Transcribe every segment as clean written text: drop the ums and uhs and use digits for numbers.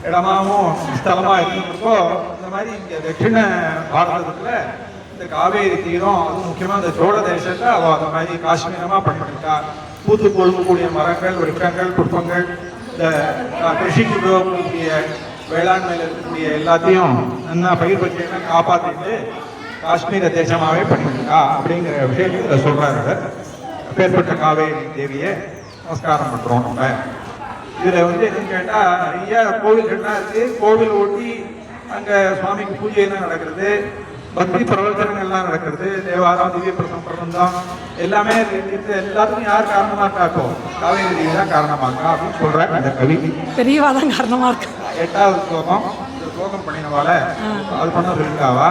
இடமாவும் ஸ்தலமா இருந்திருக்கோ இந்த மாதிரி இங்க தட்சிண பாரதத்துல இந்த காவேரி தீரம் அது முக்கியமா இந்த சோழ தேசத்தை அவ அந்த மாதிரி காஷ்மீரமா பண்ணிட்டா. பூத்து கொழுங்கக்கூடிய மரங்கள், விருக்கங்கள், புஷ்பங்கள், இந்த கிருஷிக்கு உபயோகக்கூடிய வேளாண்மையில் இருக்கக்கூடிய எல்லாத்தையும் நல்லா பயிர் பற்றியெல்லாம் காப்பாற்றிட்டு காஷ்மீர தேசமாவே பண்ணிருக்கா அப்படிங்கிற விஷயத்தை சொல்றாரு. பேர்பட்ட காவேரி தேவியை நமஸ்காரம் பண்றோம். நம்ம இதுல என்னன்னு கேட்டா நிறைய கோவில்கள்லாம் இருக்கு. கோவில் ஒட்டி அங்க சுவாமிக்கு பூஜை எல்லாம் நடக்கிறது, பக்தி பிரவச்சனங்கள்லாம் நடக்கிறது, தேவாரம், திவ்ய பிரபந்தம் எல்லாமே எல்லாத்துக்கும் யார் காரணமா இருக்காக்கோ காவேரி தேவி தான் காரணமா இருக்கா அப்படின்னு சொல்றாரு அந்த கவி. பெரியவாதான் காரணமா இருக்கு. 8வது ஸ்லோகம். இந்த ஸ்லோகம் பண்ணினவால அது பண்ண சொல்லிருக்காவா.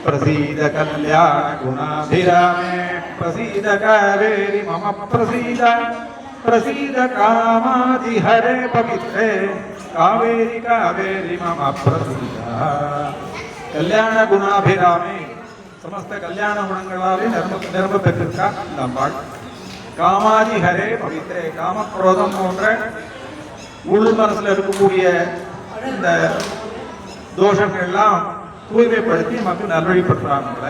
பிரசீத கல்யாண குணாபிராமே பிரசீத காவேரி மம பிரசீத பிரசீத காமாதி ஹரே பவித்ரே காவேரி காவேரி மம பிரசீத. கல்யாண குணாபிராமே சமஸ்த கல்யாண குணங்களாலே நிரம்ப பெற்றிருக்கா இந்த அம்பாள். காமாதி ஹரே பவித்ரே காமக்ரோதம் போன்ற உள் மனசுல இருக்கக்கூடிய இந்த தோஷங்கள்லாம் தூய்மைப்படுத்தி மக்கள் நல்வழிப்படுத்துறாங்க.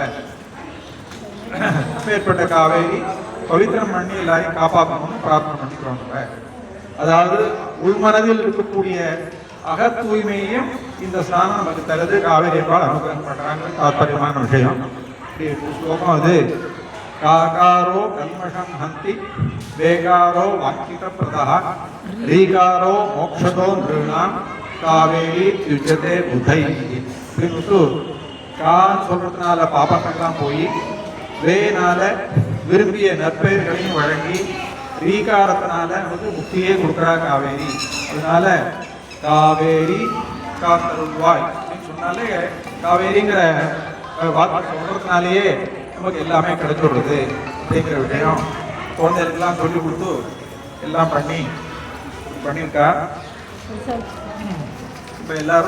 மேற்பட்ட காவேரி பவித்திரம் பண்ணி எல்லாரையும் காப்பாற்றணும்னு பிரார்த்தனை பண்ணிக்கிறோம். அதாவது உள்மனதில் இருக்கக்கூடிய அக தூய்மையையும் இந்த ஸ்நானம் நமக்கு தருது. காவேரி அம்பாள் அனுகிரகம் பண்றாங்க. தாத்பரியமான விஷயம். ஸ்லோகம் அது. காகாரோ கல்மஷம் ஹந்தி வேகாரோ வாக்கித பிரதா ரீகாரோ மோக்ஷதோ நிருணாம் காவேரி யுஜதே புதை அப்படின்னு கான்னு சொல்றதுனால பாப்பங்கள்லாம் போய் வேனால விரும்பிய நற்பெயர்களையும் வழங்கி ரீகாரத்தினால முக்தியே கொடுக்குறா காவேரி. அதனால காவேரி காத்தருள்வாய் அப்படின்னு சொன்னாலே காவேரிங்கிற வார்த்தை சொல்றதுனாலேயே நமக்கு எல்லாமே கிடைச்சிடுறது அப்படிங்கிற விஷயம் குழந்தைகளுக்கெல்லாம் சொல்லி கொடுத்து எல்லாம் பண்ணியிருக்கா. இப்போ எல்லாரும்